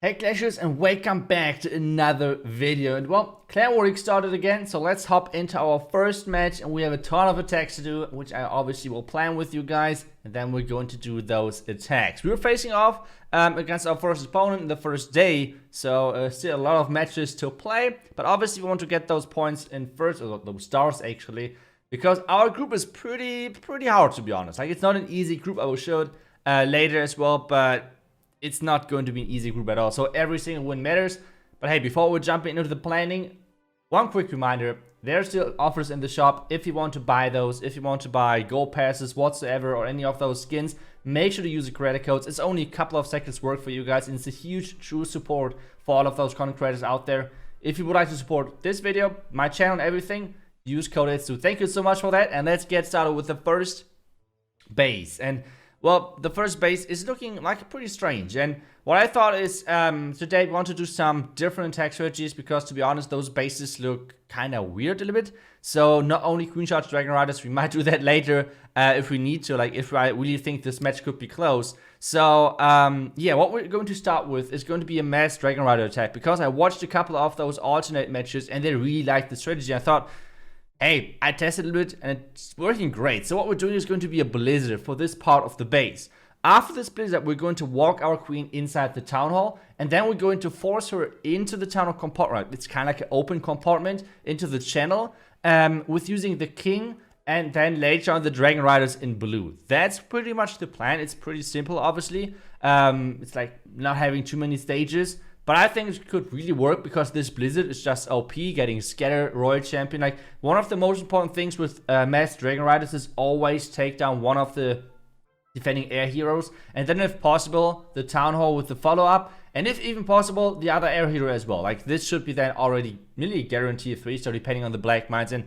Hey Clashers, and welcome back to another video. And well, Clan War Week started again, so let's hop into our first match, and we have a ton of attacks to do, which I obviously will plan with you guys, and then we're going to do those attacks. We were facing off against our first opponent in the first day, so still a lot of matches to play, but obviously we want to get those points in first, or those stars actually, because our group is pretty hard, to be honest. Like, it's not an easy group. I will show it later as well, but it's not going to be an easy group at all. So every single win matters. But hey, before we jump into the planning, one quick reminder. There are still offers in the shop if you want to buy those, if you want to buy gold passes whatsoever or any of those skins. Make sure to use the credit codes. It's only a couple of seconds work for you guys, and it's a huge true support for all of those content creators out there. If you would like to support this video, my channel and everything, use code H2. Thank you so much for that, and let's get started with the first base. And well, the first base is looking like pretty strange, and what I thought is today we want to do some different attack strategies, because to be honest, those bases look kind of weird a little bit. So not only Queen Charge Dragon Riders, we might do that later if we need to, like if I really think this match could be close. So yeah, what we're going to start with is going to be a mass Dragon Rider attack, because I watched a couple of those alternate matches and they really liked the strategy. I thought, hey, I tested a little bit and it's working great. So what we're doing is going to be a blizzard for this part of the base. After this blizzard, we're going to walk our queen inside the town hall, and then we're going to force her into the town hall compartment. It's kind of like an open compartment into the channel with using the king, and then later on the dragon riders in blue. That's pretty much the plan. It's pretty simple, obviously. It's like not having too many stages. But I think it could really work, because this blizzard is just OP, getting Scatter, Royal Champion. Like, one of the most important things with Mass Dragon Riders is always take down one of the defending air heroes. And then if possible, the Town Hall with the follow-up. And if even possible, the other air hero as well. Like, this should be then already nearly guaranteed 3-star depending on the Black Mines. And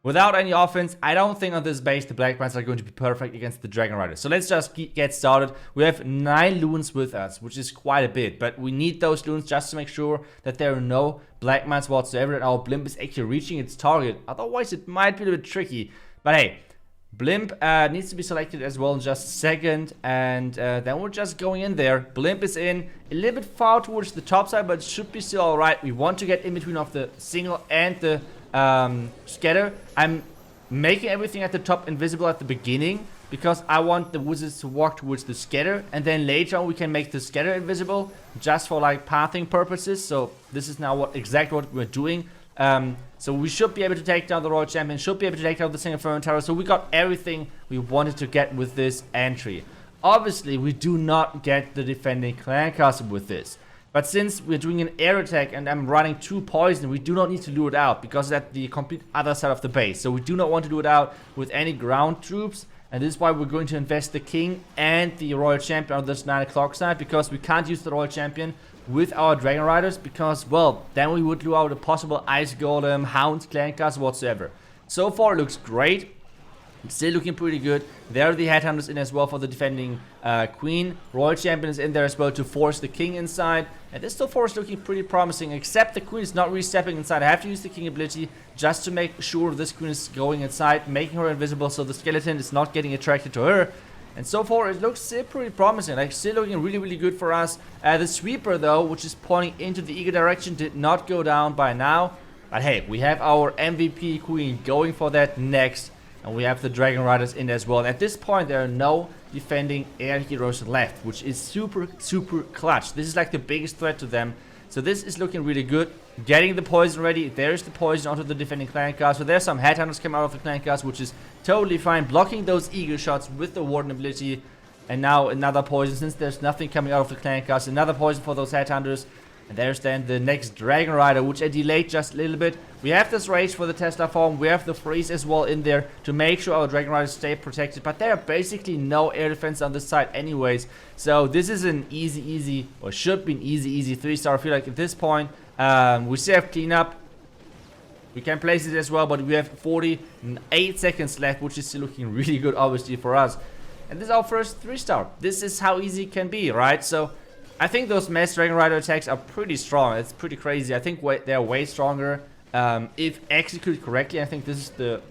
without any offense, I don't think on this base the Black Mines are going to be perfect against the Dragon Riders. So let's just get started. We have 9 loons with us, which is quite a bit. But we need those loons just to make sure that there are no Black Mines whatsoever, and our blimp is actually reaching its target. Otherwise, it might be a little bit tricky. But hey, blimp needs to be selected as well in just a second. And then we're just going in there. Blimp is in, a little bit far towards the top side, but it should be still alright. We want to get in between of the single and the scatter. I'm making everything at the top invisible at the beginning, because I want the wizards to walk towards the scatter, and then later on we can make the scatter invisible just for like pathing purposes. So this is now exactly what we're doing. So we should be able to take down the Royal Champion, should be able to take down the single Inferno Tower. So we got everything we wanted to get with this entry. Obviously, we do not get the defending clan castle with this. But since we're doing an air attack and I'm running 2 poison, we do not need to lure it out, because that's the complete other side of the base. So we do not want to do it out with any ground troops. And this is why we're going to invest the king and the royal champion on this 9 o'clock side, because we can't use the royal champion with our dragon riders, because, well, then we would lure out a possible ice golem, hounds, clan castle, whatsoever. So far it looks great. It's still looking pretty good. There are the headhunters in as well for the defending queen. Royal champion is in there as well to force the king inside. And this so far is looking pretty promising, except the queen is not really stepping inside. I have to use the king ability just to make sure this queen is going inside, making her invisible so the skeleton is not getting attracted to her. And so far it looks still pretty promising, like still looking really good for us. The sweeper though, which is pointing into the eagle direction, did not go down by now. But hey, we have our MVP queen going for that next. And we have the Dragon Riders in as well. And at this point, there are no defending air heroes left, which is super clutch. This is like the biggest threat to them. So this is looking really good. Getting the poison ready. There's the poison onto the defending clan cast. So there's some headhunters coming out of the clan cast, which is totally fine. Blocking those eagle shots with the warden ability. And now another poison, since there's nothing coming out of the clan cast. Another poison for those headhunters. And there's then the next Dragon Rider, which I delayed just a little bit. We have this Rage for the Tesla form. We have the Freeze as well in there to make sure our Dragon Riders stay protected. But there are basically no air defense on this side anyways. So this is an easy, or should be an easy 3-star. I feel like at this point, we still have cleanup. We can place it as well, but we have 48 seconds left, which is still looking really good, obviously, for us. And this is our first 3-star. This is how easy it can be, right? So I think those Mass Dragon Rider attacks are pretty strong. It's pretty crazy. I think they're way stronger if executed correctly. I think this is the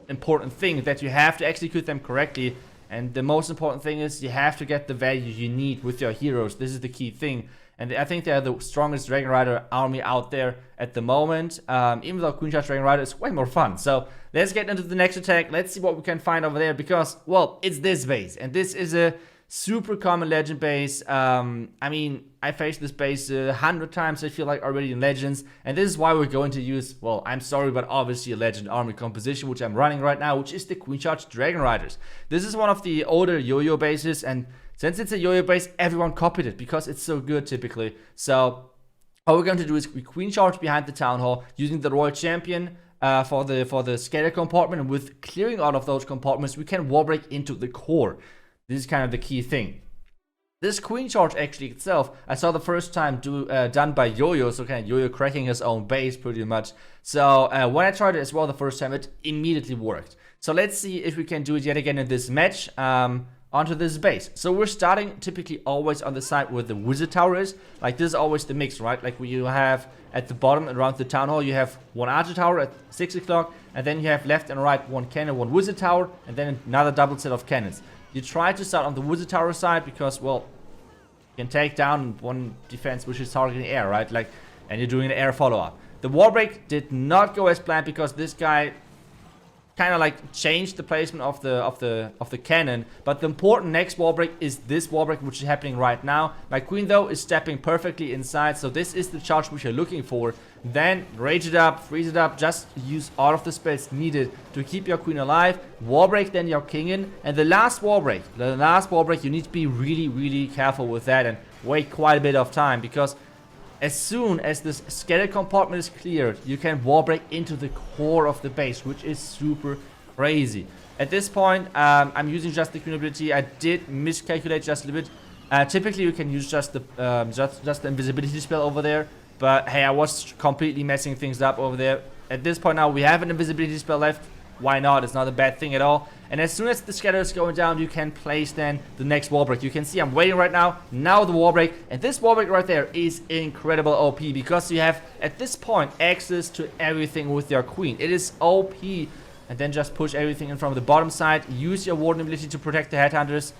important thing, that you have to execute them correctly. And the most important thing is you have to get the value you need with your heroes. This is the key thing. And I think they're the strongest Dragon Rider army out there at the moment. Even though Queen Charge Dragon Rider is way more fun. So let's get into the next attack. Let's see what we can find over there. Because, well, it's this base. And this is a super common legend base. I mean, I faced this base 100 times, I feel like, already in Legends. And this is why we're going to use, well, I'm sorry, but obviously a Legend army composition, which I'm running right now, which is the Queen Charge Dragon Riders. This is one of the older yo-yo bases, and since it's a yo-yo base, everyone copied it because it's so good typically. So all we're going to do is we Queen Charge behind the Town Hall using the Royal Champion for the scatter compartment, and with clearing all of those compartments, we can wall break into the core. This is kind of the key thing. This Queen Charge actually itself, I saw the first time done by Yo-Yo, so kind of Yo-Yo cracking his own base pretty much. So when I tried it as well the first time, it immediately worked. So let's see if we can do it yet again in this match onto this base. So we're starting typically always on the side where the Wizard Tower is. Like this is always the mix, right? Like where you have at the bottom around the Town Hall, you have one Archer Tower at 6 o'clock, and then you have left and right one cannon, one Wizard Tower, and then another double set of cannons. You try to start on the Wizard Tower side because, well, you can take down one defense which is targeting air, right? Like, and you're doing an air follow-up. The wall break did not go as planned because this guy kind of like changed the placement of the cannon. But the important next wall break is this wall break, which is happening right now. My queen though is stepping perfectly inside, so this is the charge which you're looking for. Then rage it up, freeze it up, just use all of the spells needed to keep your queen alive. Wall break then your king in, and the last wall break, you need to be really careful with that and wait quite a bit of time, because as soon as this scatter compartment is cleared, you can wall break into the core of the base, which is super crazy. At this point, I'm using just the queen ability. I did miscalculate just a little bit. Typically, you can use just the invisibility spell over there, but hey, I was completely messing things up over there. At this point now, we have an invisibility spell left. Why not? It's not a bad thing at all. And as soon as the scatter is going down, you can place then the next wall break. You can see I'm waiting right now. Now the wall break. And this wall break right there is incredible OP, because you have at this point access to everything with your queen. It is OP. And then just push everything in from the bottom side. Use your warden ability to protect the headhunters.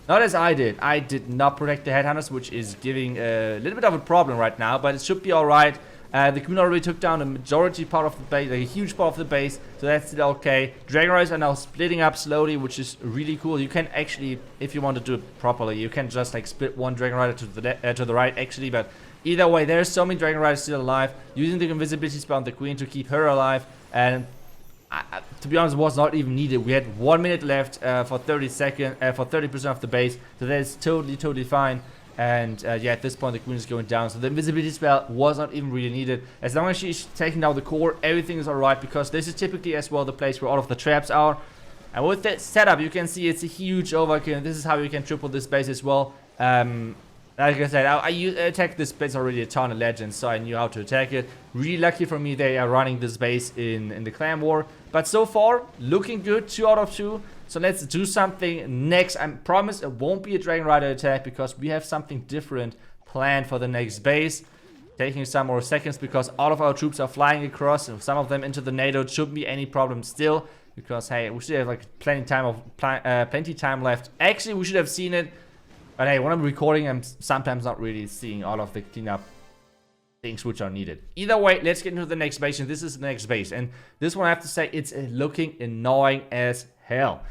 Not as I did. I did not protect the headhunters, which is giving a little bit of a problem right now, but it should be alright. The queen already took down a majority part of the base, like a huge part of the base, so that's still okay. Dragon Riders are now splitting up slowly, which is really cool. You can actually, if you want to do it properly, you can just like split one Dragon Rider to the right actually, but either way, there's so many Dragon Riders still alive. Using the invisibility spell on the queen to keep her alive, and to be honest, it was not even needed. We had 1 minute left for 30% of the base, so that is totally fine. And yeah, at this point the queen is going down, so the invisibility spell was not even really needed. As long as she's taking down the core, everything is alright, because this is typically as well the place where all of the traps are. And with that setup, you can see it's a huge overkill, and this is how you can triple this base as well. Like I said, I attacked this base already a ton of Legends, so I knew how to attack it. Really lucky for me they are running this base in the clan war. But so far, looking good, 2 out of 2. So let's do something next. I promise it won't be a Dragon Rider attack, because we have something different planned for the next base. Taking some more seconds because all of our troops are flying across, and some of them into the NATO. It shouldn't be any problem still, because hey, we should have like plenty time left. Actually, we should have seen it. But hey, when I'm recording, I'm sometimes not really seeing all of the cleanup things which are needed. Either way, let's get into the next base, and this is the next base. And this one, I have to say, it's looking annoying as hell.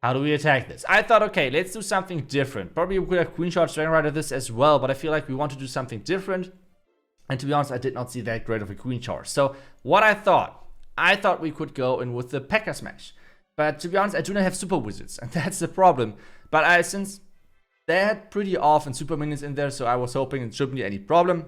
How do we attack this? I thought, okay, let's do something different. Probably we could have Queen Charge Dragon Rider this as well, but I feel like we want to do something different. And to be honest, I did not see that great of a Queen Charge. So what I thought we could go in with the P.E.K.K.A. Smash. But to be honest, I do not have Super Wizards, and that's the problem. But since they had pretty often Super Minions in there, so I was hoping it shouldn't be any problem.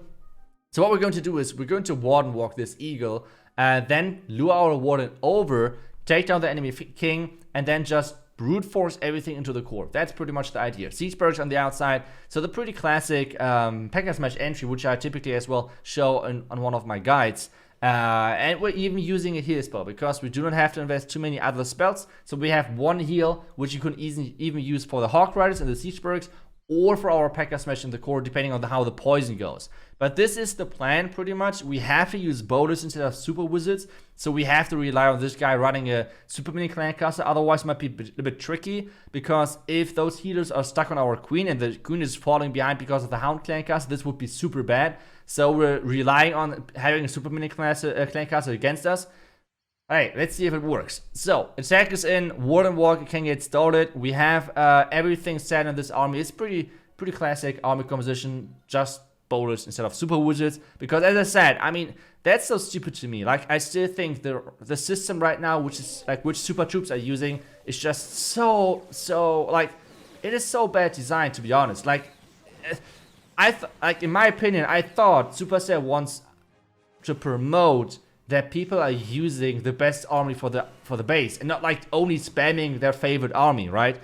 So what we're going to do is we're going to Warden Walk this Eagle, then lure our Warden over, take down the enemy king, and then just brute force everything into the core. That's pretty much the idea. Siege Barracks on the outside. So the pretty classic P.E.K.K.A. Smash entry, which I typically as well show on one of my guides. And we're even using a heal spell, because we do not have to invest too many other spells. So we have one heal, which you can even use for the Hawk Riders and the Siege Barracks, or for our P.E.K.K.A. Smash in the core, depending on how the poison goes. But this is the plan, pretty much. We have to use Bolus instead of Super Wizards, so we have to rely on this guy running a Super Mini Clancaster. Otherwise, it might be a bit tricky, because if those healers are stuck on our Queen and the Queen is falling behind because of the Hound Clancaster, this would be super bad. So we're relying on having a Super Mini Clancaster against us. Alright, let's see if it works. So, attack is in, Warden Walk can get started. We have everything set in this army. It's pretty classic army composition, just Bolus instead of Super Wizards. Because as I said, I mean, that's so stupid to me. Like, I still think the system right now, which is like which super troops are using, is just so like, it is so bad designed, to be honest. Like, like in my opinion, I thought Supercell wants to promote that people are using the best army for the base, and not like only spamming their favorite army, right?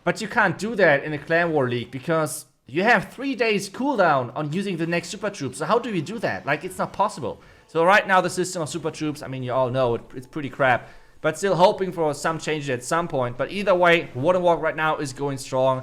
But you can't do that in a Clan War League, because you have 3 days cooldown on using the next super troops. So how do we do that? Like, it's not possible. So right now the system of super troops, I mean, you all know it's pretty crap, but still hoping for some changes at some point. But either way, Warden Walk right now is going strong.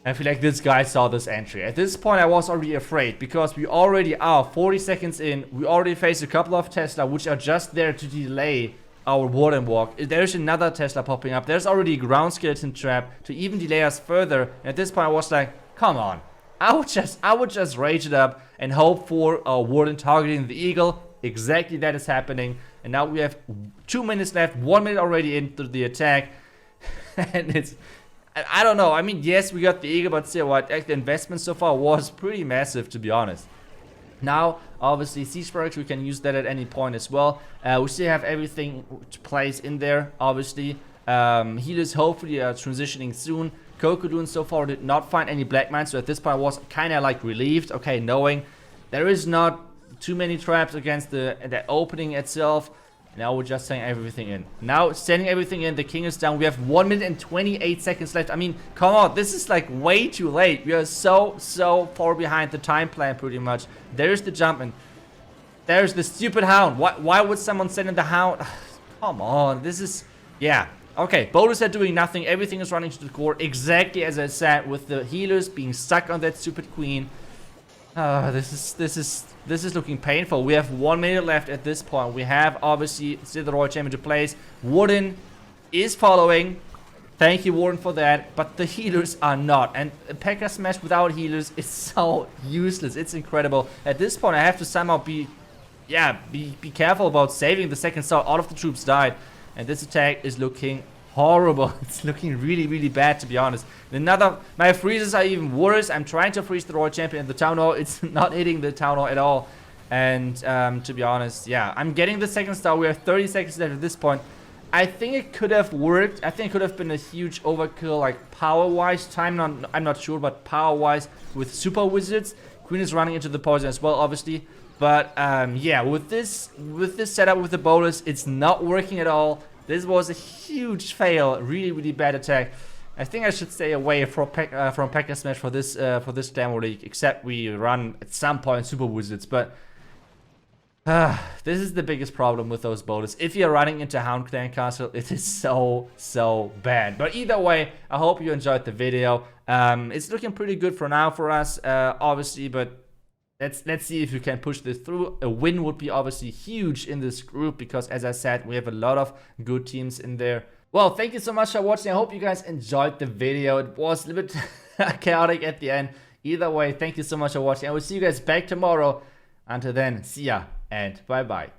I feel like this guy saw this entry. At this point, I was already afraid, because we already are 40 seconds in. We already faced a couple of Tesla, which are just there to delay our Warden Walk. There's another Tesla popping up. There's already a ground skeleton trap to even delay us further. And at this point, I was like, come on. I would just rage it up and hope for a Warden targeting the Eagle. Exactly that is happening. And now we have 2 minutes left, 1 minute already into the attack. And it's... I don't know. I mean, yes, we got the Eagle, but still, what? The investment so far was pretty massive, to be honest. Now, obviously, Siege Barracks, we can use that at any point as well. We still have everything to place in there, obviously. Healers hopefully are transitioning soon. Kokodun so far did not find any Black Mines, so at this point I was kind of like relieved, okay, knowing there is not too many traps against the opening itself. Now we're just setting everything in. Now setting everything in, the king is down. We have 1 minute and 28 seconds left. I mean, come on, this is like way too late. We are so far behind the time plan, pretty much. There's the jump, and there's the stupid hound. Why would someone send in the hound? Come on, this is... Yeah. Okay, Bolus are doing nothing. Everything is running to the core, exactly as I said, with the healers being stuck on that stupid queen. This is looking painful. We have 1 minute left at this point. We have obviously still the Royal Champion to place. Warden is following. Thank you, Warden, for that. But the healers are not. And P.E.K.K.A. Smash without healers is so useless. It's incredible. At this point, I have to somehow be careful about saving the second star. All of the troops died. And this attack is looking horrible. It's looking really bad, to be honest. My freezes are even worse. I'm trying to freeze the Royal Champion in the Town Hall. It's not hitting the Town Hall at all. And to be honest, yeah, I'm getting the second star. We have 30 seconds left at this point. I think it could have worked. I think it could have been a huge overkill, like power-wise. I'm not sure, but power-wise with Super Wizards. Queen is running into the poison as well, obviously. But yeah, with this setup with the Bolus, it's not working at all. This was a huge fail, really bad attack. I think I should stay away from P.E.K.K.A. Smash for this Clan War League, except we run at some point Super Wizards. But this is the biggest problem with those Bolus. If you're running into Hound Clan Castle, it is so bad. But either way, I hope you enjoyed the video. It's looking pretty good for now for us, obviously, but let's see if we can push this through. A win would be obviously huge in this group, because as I said, we have a lot of good teams in there. Well, thank you so much for watching. I hope you guys enjoyed the video. It was a little bit chaotic at the end. Either way, thank you so much for watching. I will see you guys back tomorrow. Until then, see ya and bye bye.